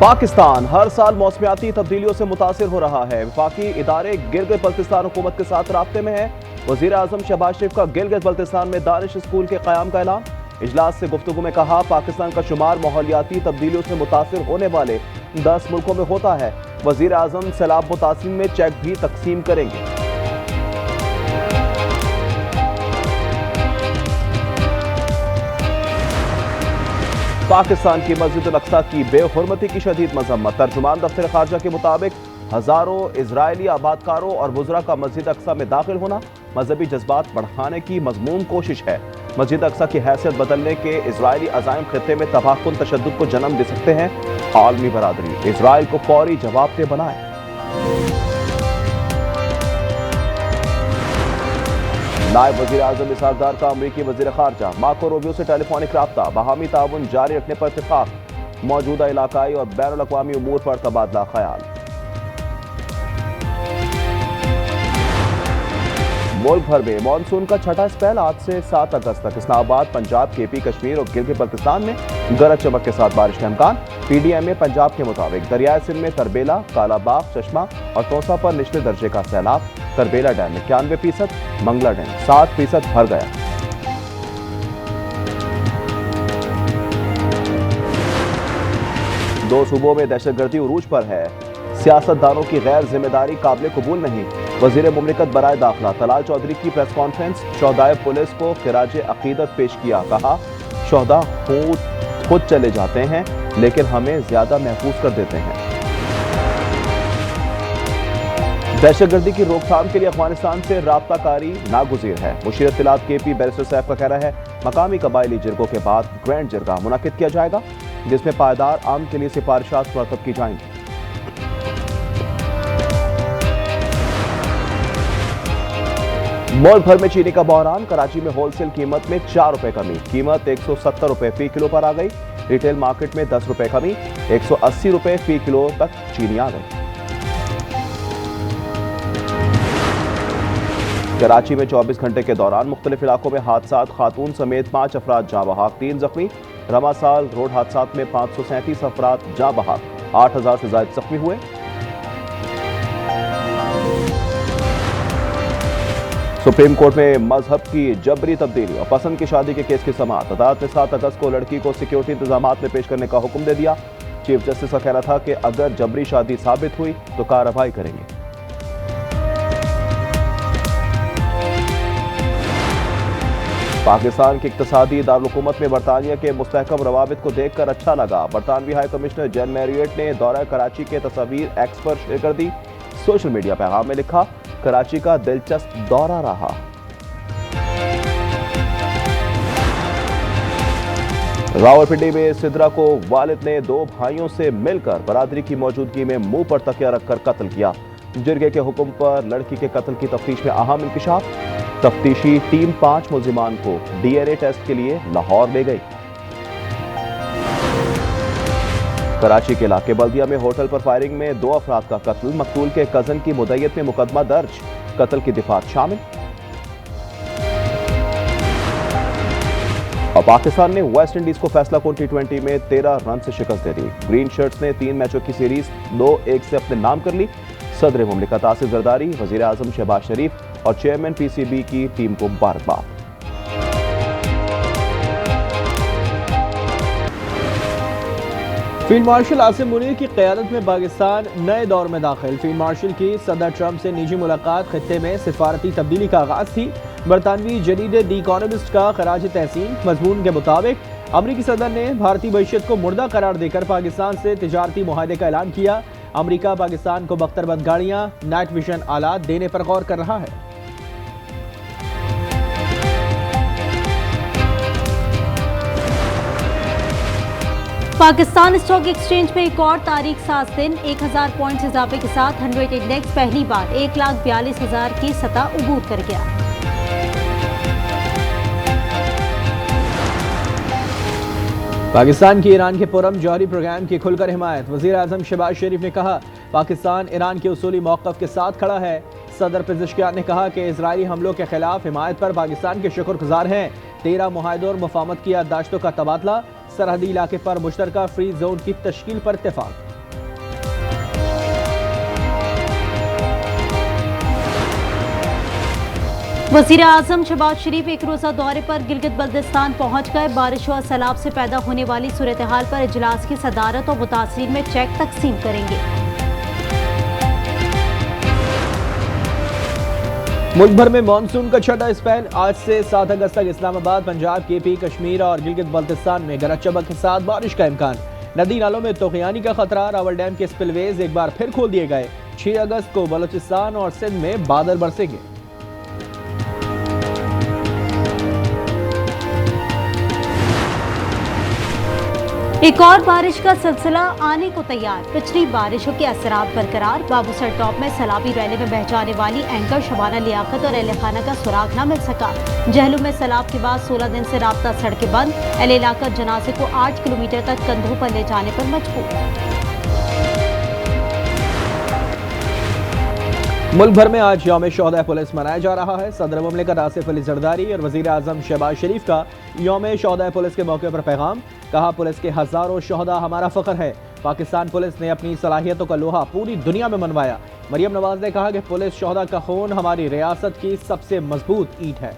पाकिस्तान हर साल मौसमियाती तब्दीलियों से मुतासिर हो रहा है। वफाकी इदारे गिलगित बल्तिस्तान हुकूमत के साथ राब्ते में है। वजीर आजम शहबाज शरीफ का गिलगित बल्तिस्तान में दानिश स्कूल के क़याम का ऐलान। इजलास से गुफ्तगू में कहा, पाकिस्तान का शुमार माहौलियाती तब्दीलियों से मुतासिर होने वाले 10 मुल्कों में होता है। वजीर आजम सैलाब मुतासिरीन में चेक भी तकसीम करेंगे। पाकिस्तान की मस्जिद अल-अक्सा की बेहुरमती की शदीद मजम्मत। तर्जुमान दफ्तर खारजा के मुताबिक हजारों इजरायली आबादकारों और बुजरा का मस्जिद अक्सा में दाखिल होना मजहबी जज्बात बढ़ाने की मजमून कोशिश है। मस्जिद अक्सा की हैसियत बदलने के इजरायली अज़ाइम खित्ते में तबाहकुन तशद्दुद को जन्म दे सकते हैं। आलमी बरादरी इजराइल को फौरी जवाबदेह बनाए। नायब वजीर आजम इसहाक डार का अमरीकी वजीर खारजा मार्को रूबियो से टेलीफोनिक राब्ता। बाहमी ताउन जारी रखने पर इत्तेफाक। मौजूदा इलाकाई और बैनुल अक़वामी उमूर पर तबादला ख्याल। मुल्क भर में मानसून का छठा स्पेल आज से 7 अगस्त तक। इस्लामाबाद, पंजाब, केपी, कश्मीर और गिलगित बल्तिस्तान में गरज चमक के साथ बारिश का इम्कान। PDM पंजाब के मुताबिक दरियाए सिंध में तरबेला, कालाबाग, चश्मा और तोसा पर निचले दर्जे का सैलाब। तरबेला डैम 91%, मंगला डैम 7% भर गया। दो सूबों में दहशतगर्दी उरूज पर है। सियासतदानों की गैर जिम्मेदारी काबिल कबूल नहीं। वजीर मुमलिकत बराए दाखिला तलाल चौधरी की प्रेस कॉन्फ्रेंस। शोहदाए पुलिस को खिराज अकीदत पेश किया। कहा, शोहदा खुद चले जाते हैं लेकिन हमें ज्यादा महफूज कर देते हैं। दहशतगर्दी की रोकथाम के लिए अफगानिस्तान से राब्ताकारी नागुज़ीर है। मुशीर इत्तलात KP बैरिस्टर सैफ का कहना है, मकामी कबायली जिरगों के बाद ग्रैंड जिरगा मुनाकिद किया जाएगा जिसमें पायदार आम के लिए सिफारिशात मुरतब की जाएंगी। मुल्क भर में चीनी का बहरान। कराची में होलसेल कीमत में 4 रुपए कमी। कीमत 170 रुपए फी किलो पर आ गई। रिटेल मार्केट में 10 रुपए कमी। 180 रुपए फी किलो तक चीनी आ गई। कराची में 24 घंटे के दौरान मुख्तलिफ इलाकों में हादसात। खातून समेत 5 अफराद जाँ बहाक, 3 जख्मी। रमासाल रोड हादसात में 537 अफराद जाँ बहाक, 8000 से ज्यादा जख्मी हुए। सुप्रीम कोर्ट में मजहब की जबरी तब्दीली और पसंद की शादी के केस की समाअत। अदालत ने 7 अगस्त को लड़की को सिक्योरिटी इंतजामात में पेश करने का हुक्म दे दिया। चीफ जस्टिस का कहना था कि अगर जबरी शादी साबित हुई तो कार्रवाई करेंगे। पाकिस्तान की इक्तसादी दारुलहुकूमत में बरतानिया के मुस्तहकम रवाबित को देखकर अच्छा लगा। बरतानवी हाई कमिश्नर जैन मैरियट ने दौरा कराची के तस्वीर एक्स पर शेयर कर दी। सोशल मीडिया पैगाम में लिखा, कराची का दिलचस्प दौरा रहा। रावलपिंडी में सिद्रा को वालिद ने 2 भाइयों से मिलकर बरादरी की मौजूदगी में मुंह पर तकिया रखकर कत्ल किया। जिरगे के हुक्म पर लड़की के कत्ल की तफ्तीश में अहम इंकशाफ। तफ्तीशी टीम 5 मुल्जिमान को DNA टेस्ट के लिए लाहौर ले गई। कराची के इलाके बल्दिया में होटल पर फायरिंग में 2 अफराद का कत्ल। मकतूल के कजन की मुद्दईयत में मुकदमा दर्ज। कत्ल की दिफात शामिल। और पाकिस्तान ने वेस्ट इंडीज को फैसला कुन T20 में 13 रन से शिकस्त दे दी। ग्रीन शर्ट्स ने 3 मैचों की सीरीज 2-1 से अपने नाम कर ली। सदर मुमलिकत आसिफ जरदारी, वजीर आजम शहबाज शरीफ और चेयरमैन PCB की टीम को मुबारकबाद। फील्ड मार्शल आसिम मुनीर की क़यादत में पाकिस्तान नए दौर में दाखिल। फील्ड मार्शल की सदर ट्रंप से निजी मुलाकात खित्ते में सिफारती तब्दीली का आगाज थी। बरतानवी जरीदे दी इकोनॉमिस्ट का खराज तहसीन। मजमून के मुताबिक अमरीकी सदर ने भारतीय मईशत को मुर्दा करार देकर पाकिस्तान से तिजारती मुआहदे का ऐलान किया। अमरीका पाकिस्तान को बख्तरबंद गाड़ियां, नाइट विजन आलात देने पर गौर कर रहा है। पाकिस्तान स्टॉक एक्सचेंज में एक और तारीख साज दिन। 1000 पॉइंट्स इजाफे के साथ 100 इंडेक्स पहली बार 1,42,000 की सतह अबूर कर गया। पाकिस्तान की ईरान के पुरम जौहरी प्रोग्राम की खुलकर हिमायत। वजीर आजम शहबाज शरीफ ने कहा, पाकिस्तान ईरान के उसूली मौक़िफ़ के साथ खड़ा है। सदर पेज़ेशकियान ने कहा कि इजरायली हमलों के खिलाफ हिमायत पर पाकिस्तान के शुक्रगुजार हैं। 13 मुआहदों और मुफाहमत की याददाश्तों का तबादला। सरहदी इलाके पर मुश्तरका फ्री जोन की तश्कील पर इत्तेफाक। वज़ीर आज़म शहबाज शरीफ एक रोज़ा दौरे पर गिलगित बल्तिस्तान पहुंच गए। बारिश और सैलाब से पैदा होने वाली सूरत हाल पर इजलास की सदारत और मुतासिरीन में चेक तकसीम करेंगे। मुल्क भर में मानसून का छठा स्पेल आज से 7 अगस्त तक इस्लामाबाद, पंजाब, केपी, कश्मीर और गिलगित बल्तिस्तान में गरज चमक के साथ बारिश का इम्कान। नदी नालों में तूफ़ानी का खतरा। रावल डैम के स्पिलवेज एक बार फिर खोल दिए गए। 6 अगस्त को बलूचिस्तान और सिंध में बादल बरसेंगे। एक और बारिश का सिलसिला आने को तैयार। पिछली बारिशों के असरात बरकरार। बाबूसर टॉप में सैलाबी रैली में बह जाने वाली एंकर शबाना लियाकत और अहले खाना का सुराग न मिल सका। जहलू में सैलाब के बाद 16 दिन से राब्ता सड़कें बंद। अहले इलाका जनाजे को 8 किलोमीटर तक कंधों पर ले जाने पर मजबूर। मुल्क भर में आज यौम शोहदा पुलिस मनाया जा रहा है। सदर मुमलिकत आसिफ अली जरदारी और वज़ीर आज़म शहबाज शरीफ का यौम शोहदा पुलिस के मौके पर पैगाम। कहा, पुलिस के हज़ारों शोहदा हमारा फ़ख्र है। पाकिस्तान पुलिस ने अपनी सलाहियतों का लोहा पूरी दुनिया में मनवाया। मरियम नवाज ने कहा कि पुलिस शोहदा का खून हमारी रियासत की सबसे मजबूत ईंट है।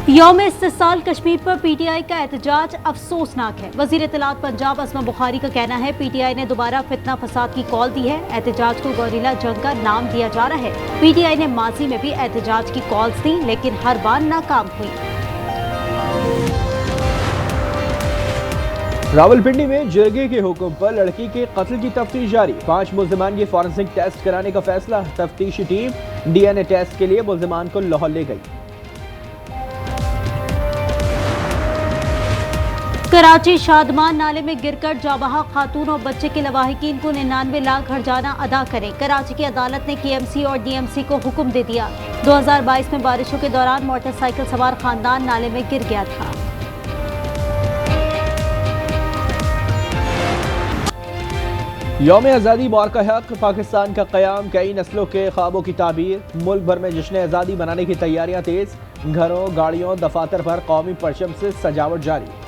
यौम इस्तिसाल कश्मीर पर पीटीआई का एहतजाज अफसोसनाक है। वज़ीर इत्तलात पंजाब असमा बुखारी का कहना है, पीटीआई ने दोबारा फितना फसाद की कॉल दी है। एहतजाज को गोरिल्ला जंग का नाम दिया जा रहा है। पीटीआई ने माजी में भी एहतजाज की कॉल्स दी, लेकिन हर बार नाकाम हुई। रावलपिंडी में जिरगे के हुक्म पर लड़की के कत्ल की तफ्तीश जारी। 5 मुल्जिमान की फॉरेंसिक टेस्ट कराने का फैसला। तफ्तीशी टीम डीएनए टेस्ट के लिए मुल्जिमान को लाहौर ले गई। कराची शादमान नाले में गिरकर जाबहा खातून और बच्चे के लवाहिकीन को 99 लाख हर्जाना अदा करें। कराची की अदालत ने केएमसी और डीएमसी को हुक्म दे दिया। 2022 में बारिशों के दौरान मोटरसाइकिल सवार खानदान नाले में गिर गया था। यौम आज़ादी मुबारक हक। पाकिस्तान का क़याम कई नस्लों के ख्वाबों की ताबीर। मुल्क भर में जश्न आज़ादी मनाने की तैयारियां तेज। घरों, गाड़ियों, दफातर पर कौमी परचम से सजावट जारी।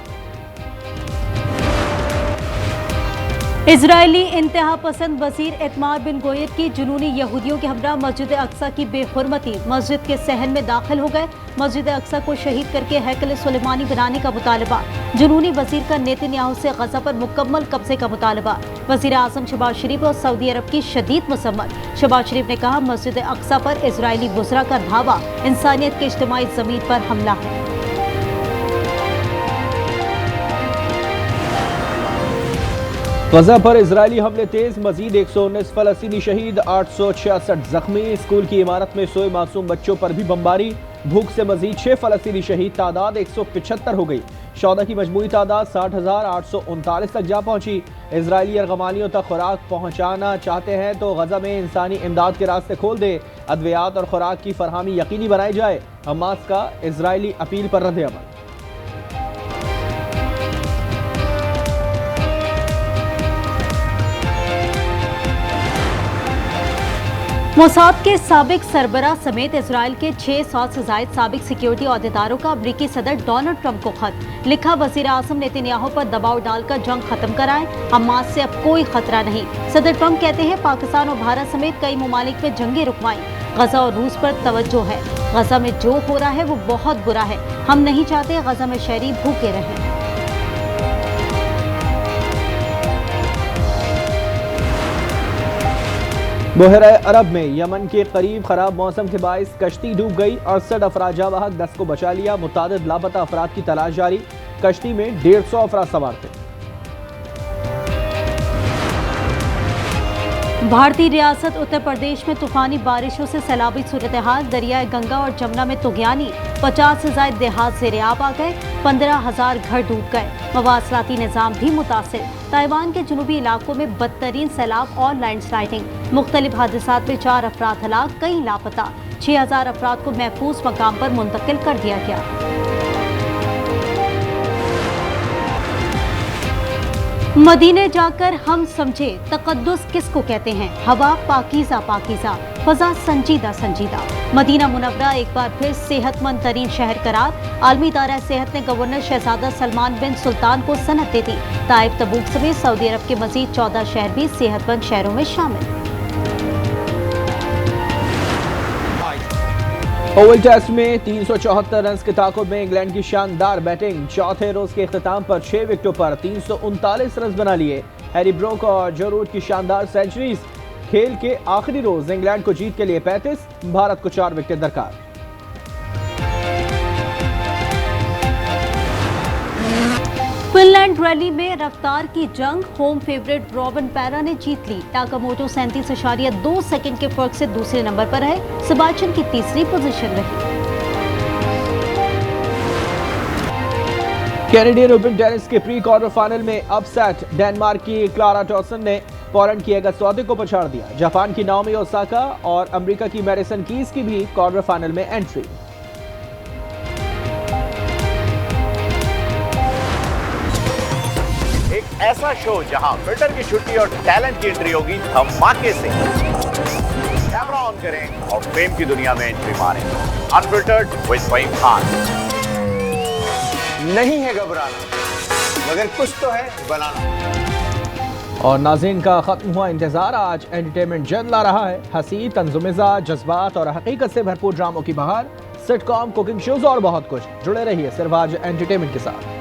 इजरायली इंतहा पसंद वजीर इतमार बिन गोयर की जुनूनी यहूदियों के हमरा मस्जिद अक्सा की बेहुरमती। मस्जिद के सहन में दाखिल हो गए। मस्जिद अक्सा को शहीद करके हैकल सुलेमानी बनाने का मुतालबा। जुनूनी वजीर का नेतन्याहू से गजा पर मुकम्मल कब्जे का मुतालबा। वजीर आज़म शहबाज शरीफ और सऊदी अरब की शदीद मसम्मत। शहबाज शरीफ ने कहा, मस्जिद अक्सा पर इजरायली बुज़रा का धावा इंसानियत के इज्तिमाई ज़मीन पर हमला है। गजा पर इजरायली हमले तेज। मजीद 119 फलस्तीनी शहीद, 866 जख्मी। स्कूल की इमारत में सोए मासूम बच्चों पर भी बमबारी। भूख से मजीद 6 फलस्तीनी शहीद। तादाद 175 हो गई। शौदा की मजमूई तादाद 60,839 तक जा पहुंची। इजरायली अरगमानियों तक खुराक पहुंचाना चाहते हैं तो गजा में इंसानी इमदाद के रास्ते खोल दे। अद्वियात और खुराक की फरहमी यकीनी बनाई जाए। हमास का इजरायली अपील पर रद्द-ए-अमल। मोसाद के साबिक सरबरा समेत इसराइल के 600 से जायद साबिक सिक्योरिटी अहदेदारों का अमरीकी सदर डोनाल्ड ट्रंप को खत लिखा। वज़ीर आज़म नेतन्याहू पर दबाव डालकर जंग खत्म कराएं। हमास से अब कोई खतरा नहीं। सदर ट्रंप कहते हैं, पाकिस्तान और भारत समेत कई ममालिक में जंगें रुकवाई। गजा और रूस पर तवज्जो है। गजा में जो हो रहा है वो बहुत बुरा है। हम नहीं चाहते गजा में शहरी भूखे रहें। बहरा अरब में यमन के करीब खराब मौसम के बायस कश्ती डूब गई। 68 अफराद जा बहक, 10 को बचा लिया। मुतादिद लापता अफराद की तलाश जारी। कश्ती में 150 अफराद सवार थे। भारतीय रियासत उत्तर प्रदेश में तूफानी बारिशों से सैलाबी सूरत हाल। दरियाए गंगा और जमुना में तुगयानी। 50 से ज्यादा देहात ज़ेर-ए-आब आ गए। 15,000 घर डूब गए। मवासलाती निज़ाम भी मुतासिर। ताइवान के जुनूबी इलाकों में बदतरीन सैलाब और लैंडस्लाइडिंग। मुख्तलिफ हादसात में 4 अफराद हलाक, कई लापता। 6,000 अफराद को महफूज मकाम पर मुंतकिल कर दिया गया। मदीने जाकर हम समझे तकद्दुस किसको कहते हैं। हवा पाकीज़ा पाकीज़ा, फजा संजीदा संजीदा। मदीना मुनव्वरा एक बार फिर सेहतमंद तरीन शहर करार। आलमी इदारा सेहत ने गवर्नर शहजादा सलमान बिन सुल्तान को सनद दे दी। ताइफ तबूक समेत सऊदी अरब के मजीद 14 शहर भी सेहतमंद शहरों में शामिल। ओवल टेस्ट में 374 रन की ताकत में इंग्लैंड की शानदार बैटिंग। चौथे रोज के इख्तिताम पर 6 विकेटों पर 339 रन बना लिए। हैरी ब्रोक और जो रूट की शानदार सेंचुरीज। खेल के आखिरी रोज इंग्लैंड को जीत के लिए 35, भारत को 4 विकेट दरकार। फिनलैंड रैली में रफ्तार की जंग। होम फेवरेट रॉबिन पैरा ने जीत ली। टाकामोटो 37.2 सेकंड के फर्क से दूसरे नंबर पर है। सेबास्टियन की तीसरी पोजीशन रही। कैनेडियन ओपन टेनिस के प्री क्वार्टर फाइनल में अपसेट। डेनमार्क की क्लारा टॉसन ने पोलैंड की एगा स्वाति को पछाड़ दिया। जापान की नाओमी ओसाका और अमेरिका की मैडिसन कीज की भी क्वार्टर फाइनल में एंट्री। एक ऐसा शो जहां फिल्टर की छुट्टी और टैलेंट की एंट्री होगी धमाके से। कैमरा ऑन करें और फेम की दुनिया में एंट्री मारें। Unfiltered with Faheem Khan. नहीं है घबराना, मगर कुछ तो है बनाना। और नाज़रीन का खत्म हुआ इंतजार। आज एंटरटेनमेंट जल्द ला रहा है हंसी, तंजुमिज़ा, जज्बात और हकीकत से भरपूर ड्रामों की बहार, सिटकॉम, कुकिंग शोज और बहुत कुछ। जुड़े रहिए सिर्फ आज एंटरटेनमेंट के साथ।